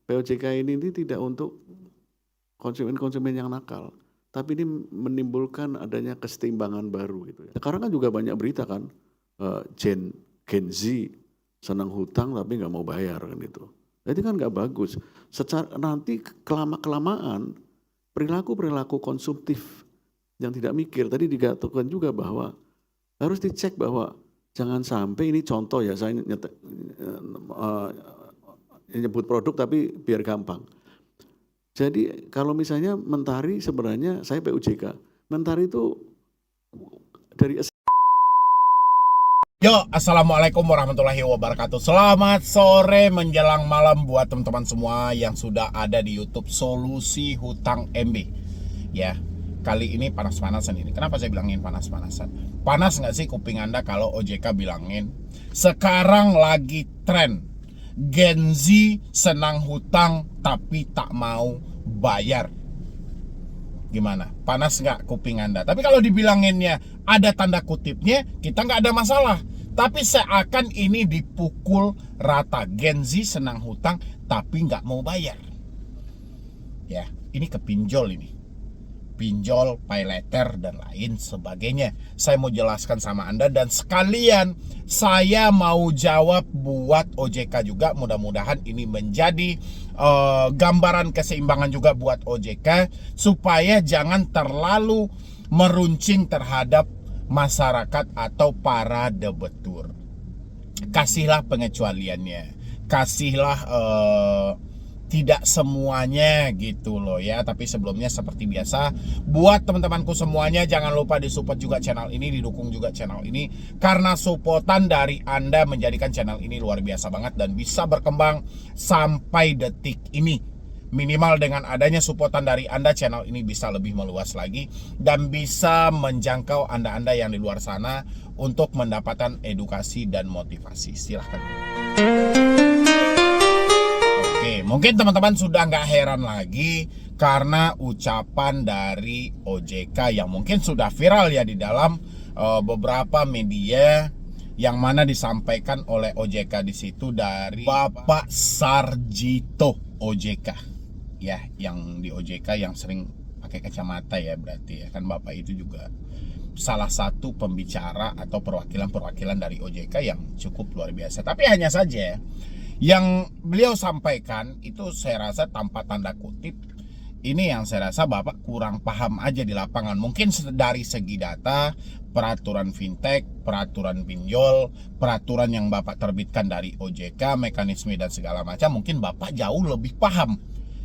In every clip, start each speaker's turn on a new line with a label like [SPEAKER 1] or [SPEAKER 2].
[SPEAKER 1] POJK ini tidak untuk konsumen-konsumen yang nakal, tapi ini menimbulkan adanya kesetimbangan baru gitu ya. Sekarang kan juga banyak berita kan, Gen Z senang hutang tapi nggak mau bayar kan itu. Itu kan nggak bagus. Nanti kelamaan perilaku konsumtif yang tidak mikir, tadi dikatakan juga bahwa harus dicek bahwa jangan sampai, ini contoh ya, saya nyebut produk tapi biar gampang. Jadi kalau misalnya Mentari, sebenarnya saya PUJK, Mentari itu dari
[SPEAKER 2] Yo, assalamualaikum warahmatullahi wabarakatuh. Selamat sore menjelang malam buat teman-teman semua yang sudah ada di YouTube Solusi Hutang MB. Ya, kali ini panas-panasan ini. Kenapa saya bilangin panas-panasan? Panas nggak sih kuping Anda kalau OJK bilangin sekarang lagi tren Gen Z senang hutang tapi tak mau bayar? Gimana? Panas nggak kuping Anda? Tapi kalau dibilanginnya ada tanda kutipnya, kita nggak ada masalah. Tapi seakan ini dipukul rata. Gen Z senang hutang tapi nggak mau bayar. Ya, ini kepinjol ini. Pinjol, pay letter, dan lain sebagainya. Saya mau jelaskan sama Anda dan sekalian saya mau jawab buat OJK juga. Mudah-mudahan ini menjadi gambaran keseimbangan juga buat OJK supaya jangan terlalu meruncing terhadap masyarakat atau para debetur. Kasihlah pengecualiannya, kasihlah tidak semuanya gitu loh ya. Tapi sebelumnya seperti biasa, buat teman-temanku semuanya jangan lupa disupport juga channel ini, didukung juga channel ini, karena supportan dari Anda menjadikan channel ini luar biasa banget dan bisa berkembang sampai detik ini. Minimal dengan adanya supportan dari Anda, channel ini bisa lebih meluas lagi dan bisa menjangkau Anda-Anda yang di luar sana untuk mendapatkan edukasi dan motivasi. Silahkan. Oke, mungkin teman-teman sudah nggak heran lagi karena ucapan dari OJK yang mungkin sudah viral ya di dalam beberapa media, yang mana disampaikan oleh OJK di situ dari Bapak Sarjito OJK. Ya, yang di OJK yang sering pakai kacamata ya, berarti ya kan Bapak itu juga salah satu pembicara atau perwakilan dari OJK yang cukup luar biasa. Tapi hanya saja yang beliau sampaikan itu saya rasa tanpa tanda kutip, ini yang saya rasa Bapak kurang paham aja di lapangan. Mungkin dari segi data, peraturan fintech, peraturan pinjol, peraturan yang Bapak terbitkan dari OJK, mekanisme dan segala macam, mungkin Bapak jauh lebih paham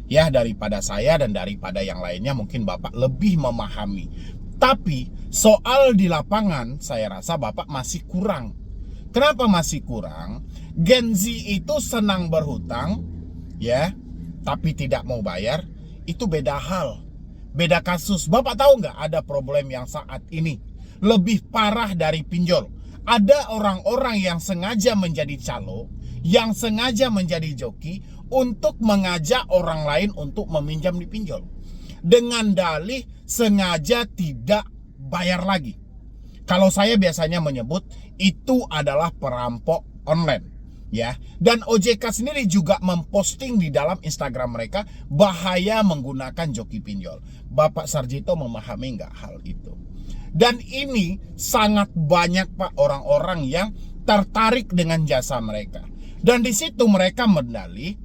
[SPEAKER 2] ya daripada saya dan daripada yang lainnya. Mungkin Bapak lebih memahami. Tapi soal di lapangan saya rasa Bapak masih kurang. Kenapa masih kurang? Gen Z itu senang berhutang ya, tapi tidak mau bayar. Itu beda hal, beda kasus. Bapak tahu nggak, ada problem yang saat ini lebih parah dari pinjol. Ada orang-orang yang sengaja menjadi calo, yang sengaja menjadi joki untuk mengajak orang lain untuk meminjam di pinjol dengan dalih sengaja tidak bayar lagi. Kalau saya biasanya menyebut itu adalah perampok online ya. Dan OJK sendiri juga memposting di dalam Instagram mereka bahaya menggunakan joki pinjol. Bapak Sarjito memahami nggak hal itu? Dan ini sangat banyak Pak orang-orang yang tertarik dengan jasa mereka. Dan di situ mereka mendalih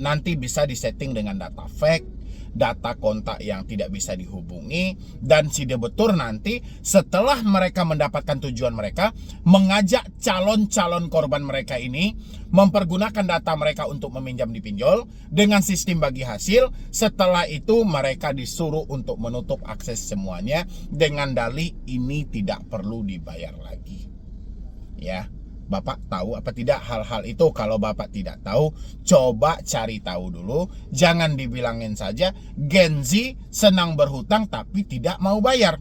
[SPEAKER 2] nanti bisa disetting dengan data fake, data kontak yang tidak bisa dihubungi, dan si debetur nanti setelah mereka mendapatkan tujuan mereka, mengajak calon-calon korban mereka ini mempergunakan data mereka untuk meminjam di pinjol dengan sistem bagi hasil. Setelah itu mereka disuruh untuk menutup akses semuanya dengan dalih ini tidak perlu dibayar lagi. Ya, Bapak tahu apa tidak hal-hal itu? Kalau Bapak tidak tahu, coba cari tahu dulu. Jangan dibilangin saja Gen Z senang berhutang tapi tidak mau bayar.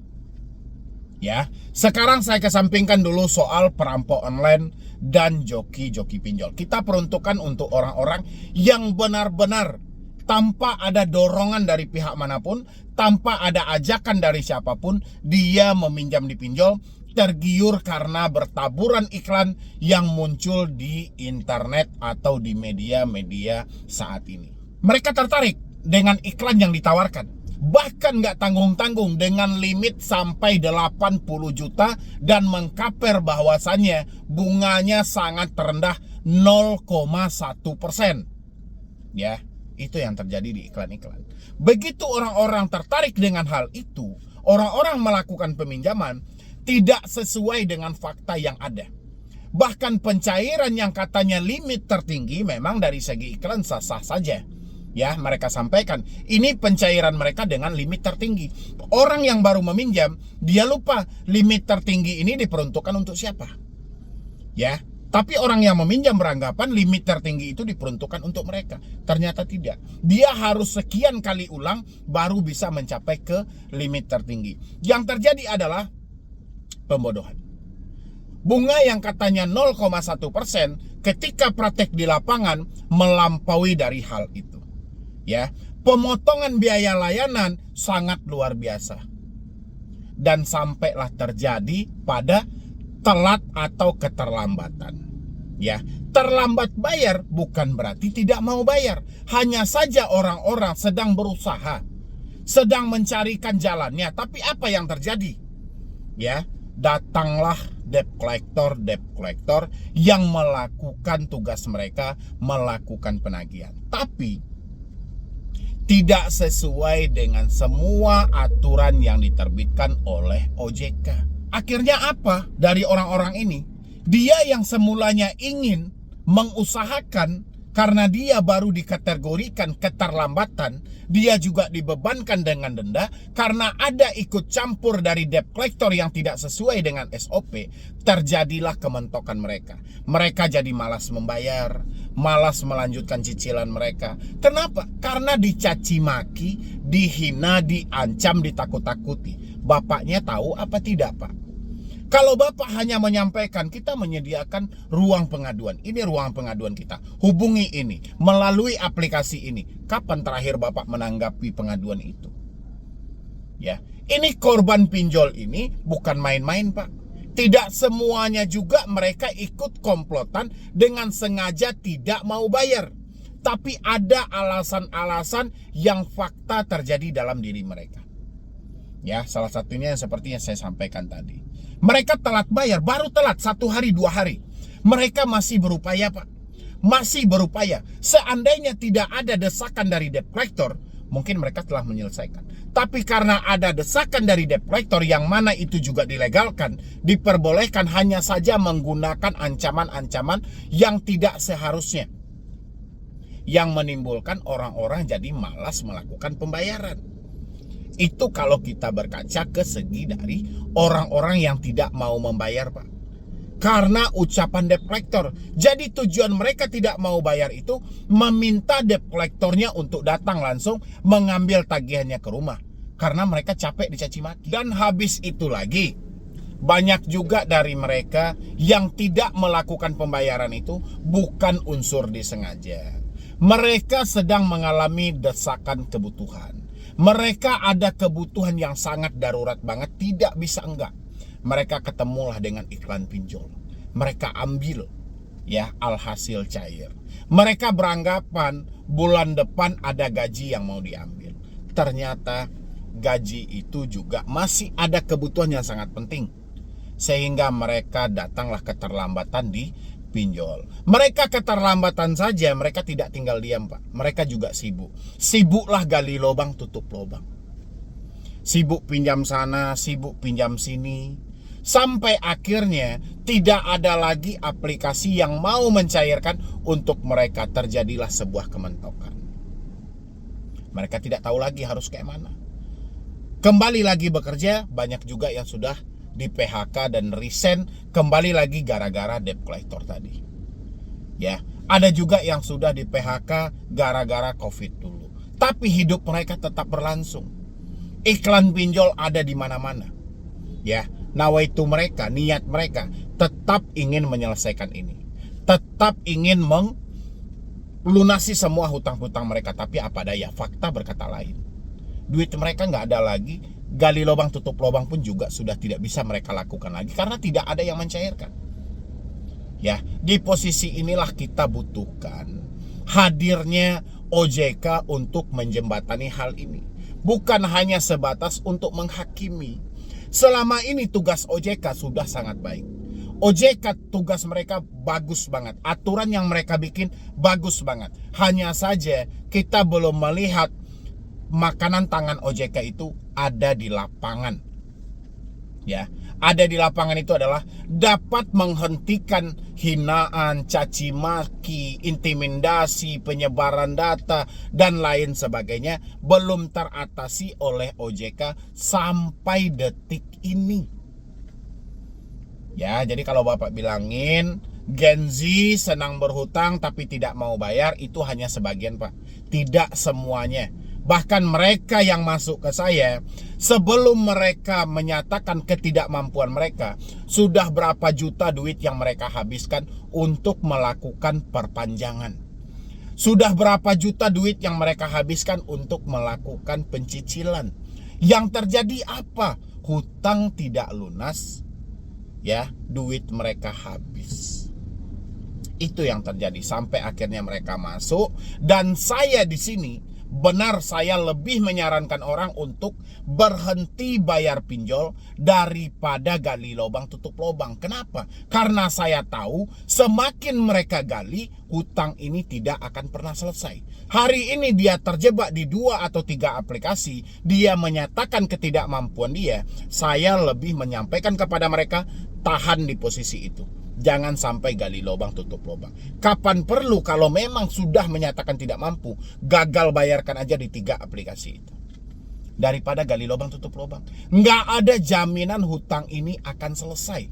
[SPEAKER 2] Ya, sekarang saya kesampingkan dulu soal perampok online dan joki-joki pinjol. Kita peruntukkan untuk orang-orang yang benar-benar tanpa ada dorongan dari pihak manapun, tanpa ada ajakan dari siapapun, dia meminjam di pinjol tergiur karena bertaburan iklan yang muncul di internet atau di media-media saat ini. Mereka tertarik dengan iklan yang ditawarkan, bahkan nggak tanggung-tanggung dengan limit sampai 80 juta dan mengkaper bahwasannya bunganya sangat terendah 0,1%. Ya, itu yang terjadi di iklan-iklan. Begitu orang-orang tertarik dengan hal itu, orang-orang melakukan peminjaman tidak sesuai dengan fakta yang ada. Bahkan pencairan yang katanya limit tertinggi memang dari segi iklan sah-sah saja. Ya, mereka sampaikan ini pencairan mereka dengan limit tertinggi. Orang yang baru meminjam, dia lupa limit tertinggi ini diperuntukkan untuk siapa. Ya, tapi orang yang meminjam beranggapan limit tertinggi itu diperuntukkan untuk mereka. Ternyata tidak. Dia harus sekian kali ulang baru bisa mencapai ke limit tertinggi. Yang terjadi adalah pembodohan. Bunga yang katanya 0,1% ketika praktek di lapangan melampaui dari hal itu. Ya, pemotongan biaya layanan sangat luar biasa. Dan sampailah terjadi pada telat atau keterlambatan. Ya, terlambat bayar bukan berarti tidak mau bayar. Hanya saja orang-orang sedang berusaha, sedang mencarikan jalannya. Tapi apa yang terjadi? Ya, datanglah debt collector yang melakukan tugas mereka, melakukan penagihan. Tapi tidak sesuai dengan semua aturan yang diterbitkan oleh OJK. Akhirnya apa dari orang-orang ini? Dia yang semulanya ingin mengusahakan karena dia baru dikategorikan keterlambatan, dia juga dibebankan dengan denda karena ada ikut campur dari debt collector yang tidak sesuai dengan SOP. Terjadilah kementokan mereka. Mereka jadi malas membayar, malas melanjutkan cicilan mereka. Kenapa? Karena dicaci maki, dihina, diancam, ditakut-takuti. Bapaknya tahu apa tidak, Pak? Kalau Bapak hanya menyampaikan, kita menyediakan ruang pengaduan. Ini ruang pengaduan kita. Hubungi ini, melalui aplikasi ini. Kapan terakhir Bapak menanggapi pengaduan itu? Ya, ini korban pinjol ini bukan main-main, Pak. Tidak semuanya juga mereka ikut komplotan dengan sengaja tidak mau bayar. Tapi ada alasan-alasan yang fakta terjadi dalam diri mereka. Ya, salah satunya yang seperti yang saya sampaikan tadi. Mereka telat bayar, baru telat 1 hari 2 hari. Mereka masih berupaya, Pak. Masih berupaya. Seandainya tidak ada desakan dari debt collector, mungkin mereka telah menyelesaikan. Tapi karena ada desakan dari debt collector yang mana itu juga dilegalkan, diperbolehkan, hanya saja menggunakan ancaman-ancaman yang tidak seharusnya, yang menimbulkan orang-orang jadi malas melakukan pembayaran. Itu kalau kita berkaca ke segi dari orang-orang yang tidak mau membayar, Pak. Karena ucapan debt collector. Jadi tujuan mereka tidak mau bayar itu meminta debt collectornya untuk datang langsung mengambil tagihannya ke rumah. Karena mereka capek dicaci maki. Dan habis itu lagi, banyak juga dari mereka yang tidak melakukan pembayaran itu bukan unsur disengaja. Mereka sedang mengalami desakan kebutuhan. Mereka ada kebutuhan yang sangat darurat banget, tidak bisa enggak. Mereka ketemulah dengan iklan pinjol. Mereka ambil ya alhasil cair. Mereka beranggapan bulan depan ada gaji yang mau diambil. Ternyata gaji itu juga masih ada kebutuhan yang sangat penting. Sehingga mereka datanglah keterlambatan di pinjol. Mereka keterlambatan saja, mereka tidak tinggal diam, Pak. Mereka juga sibuk. Sibuklah gali lubang, tutup lubang. Sibuk pinjam sana, sibuk pinjam sini. Sampai akhirnya tidak ada lagi aplikasi yang mau mencairkan untuk mereka. Terjadilah sebuah kementokan. Mereka tidak tahu lagi harus kayak mana. Kembali lagi bekerja, banyak juga yang sudah di PHK dan resign kembali lagi gara-gara debt collector tadi. Ya, ada juga yang sudah di PHK gara-gara Covid dulu. Tapi hidup mereka tetap berlangsung. Iklan pinjol ada di mana-mana. Ya, nawaitu mereka, niat mereka tetap ingin menyelesaikan ini. Tetap ingin melunasi semua hutang-hutang mereka, tapi apa daya, fakta berkata lain. Duit mereka nggak ada lagi gali lubang tutup lubang pun juga sudah tidak bisa mereka lakukan lagi karena tidak ada yang mencairkan. Ya, di posisi inilah kita butuhkan hadirnya OJK untuk menjembatani hal ini. Bukan hanya sebatas untuk menghakimi. Selama ini tugas OJK sudah sangat baik. OJK tugas mereka bagus banget. Aturan yang mereka bikin bagus banget. Hanya saja kita belum melihat makanan tangan OJK itu ada di lapangan. Ya, ada di lapangan itu adalah dapat menghentikan hinaan, caci maki, intimidasi, penyebaran data dan lain sebagainya belum teratasi oleh OJK sampai detik ini. Ya, jadi kalau Bapak bilangin Gen Z senang berhutang tapi tidak mau bayar, itu hanya sebagian, Pak. Tidak semuanya. Bahkan mereka yang masuk ke saya, sebelum mereka menyatakan ketidakmampuan mereka, sudah berapa juta duit yang mereka habiskan untuk melakukan perpanjangan. Sudah berapa juta duit yang mereka habiskan untuk melakukan pencicilan. Yang terjadi apa? Hutang tidak lunas, ya, duit mereka habis. Itu yang terjadi sampai akhirnya mereka masuk. Dan saya di sini, benar, saya lebih menyarankan orang untuk berhenti bayar pinjol daripada gali lubang tutup lubang. Kenapa? Karena saya tahu semakin mereka gali, hutang ini tidak akan pernah selesai. Hari ini dia terjebak di 2 atau 3 aplikasi, dia menyatakan ketidakmampuan dia. Saya lebih menyampaikan kepada mereka, tahan di posisi itu. Jangan sampai gali lubang tutup lubang. Kapan perlu kalau memang sudah menyatakan tidak mampu, gagal bayarkan aja di 3 aplikasi itu. Daripada gali lubang tutup lubang. Nggak ada jaminan hutang ini akan selesai.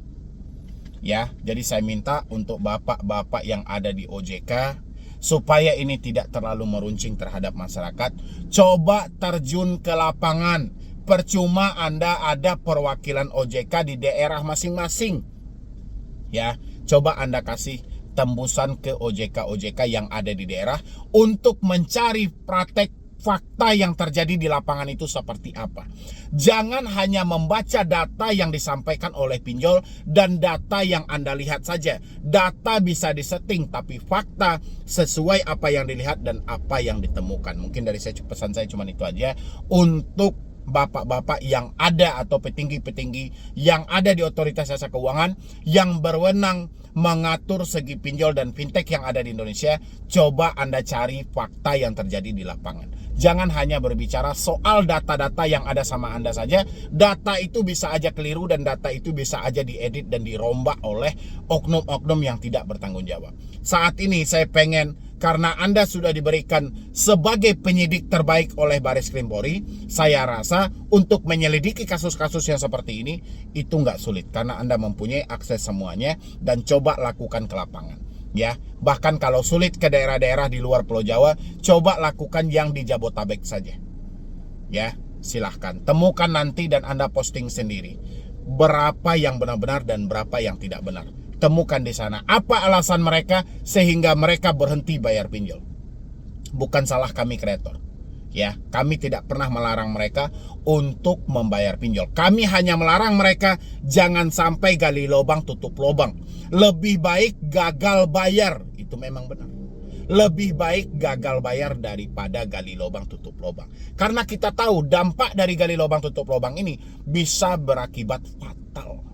[SPEAKER 2] Ya, jadi saya minta untuk bapak-bapak yang ada di OJK, supaya ini tidak terlalu meruncing terhadap masyarakat, coba terjun ke lapangan. Percuma Anda ada perwakilan OJK di daerah masing-masing. Ya, coba Anda kasih tembusan ke OJK-OJK yang ada di daerah untuk mencari praktek fakta yang terjadi di lapangan itu seperti apa. Jangan hanya membaca data yang disampaikan oleh pinjol dan data yang Anda lihat saja. Data bisa disetting, tapi fakta sesuai apa yang dilihat dan apa yang ditemukan. Mungkin dari saya, pesan saya cuma itu aja untuk bapak-bapak yang ada atau petinggi-petinggi yang ada di otoritas jasa keuangan yang berwenang mengatur segi pinjol dan fintech yang ada di Indonesia. Coba Anda cari fakta yang terjadi di lapangan. Jangan hanya berbicara soal data-data yang ada sama Anda saja. Data itu bisa aja keliru dan data itu bisa aja diedit dan dirombak oleh oknum-oknum yang tidak bertanggung jawab. Saat ini saya pengen, karena Anda sudah diberikan sebagai penyidik terbaik oleh Baris Krim Polri, saya rasa untuk menyelidiki kasus-kasus yang seperti ini itu nggak sulit karena Anda mempunyai akses semuanya dan coba lakukan ke lapangan. Ya, bahkan kalau sulit ke daerah-daerah di luar Pulau Jawa, coba lakukan yang di Jabotabek saja. Ya, silahkan temukan nanti dan Anda posting sendiri berapa yang benar-benar dan berapa yang tidak benar. Temukan di sana apa alasan mereka sehingga mereka berhenti bayar pinjol. Bukan salah kami kreator. Ya, kami tidak pernah melarang mereka untuk membayar pinjol. Kami hanya melarang mereka jangan sampai gali lubang tutup lubang. Lebih baik gagal bayar, itu memang benar. Lebih baik gagal bayar daripada gali lubang tutup lubang. Karena kita tahu dampak dari gali lubang tutup lubang ini bisa berakibat fatal.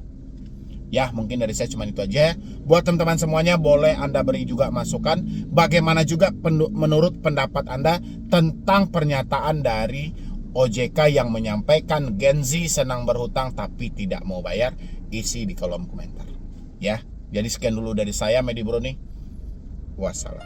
[SPEAKER 2] Ya, mungkin dari saya cuma itu aja. Buat teman-teman semuanya, boleh Anda beri juga masukan bagaimana juga menurut pendapat Anda tentang pernyataan dari OJK yang menyampaikan Gen Z senang berhutang tapi tidak mau bayar. Isi di kolom komentar. Ya, jadi sekian dulu dari saya, Medi Broni. Wassalam.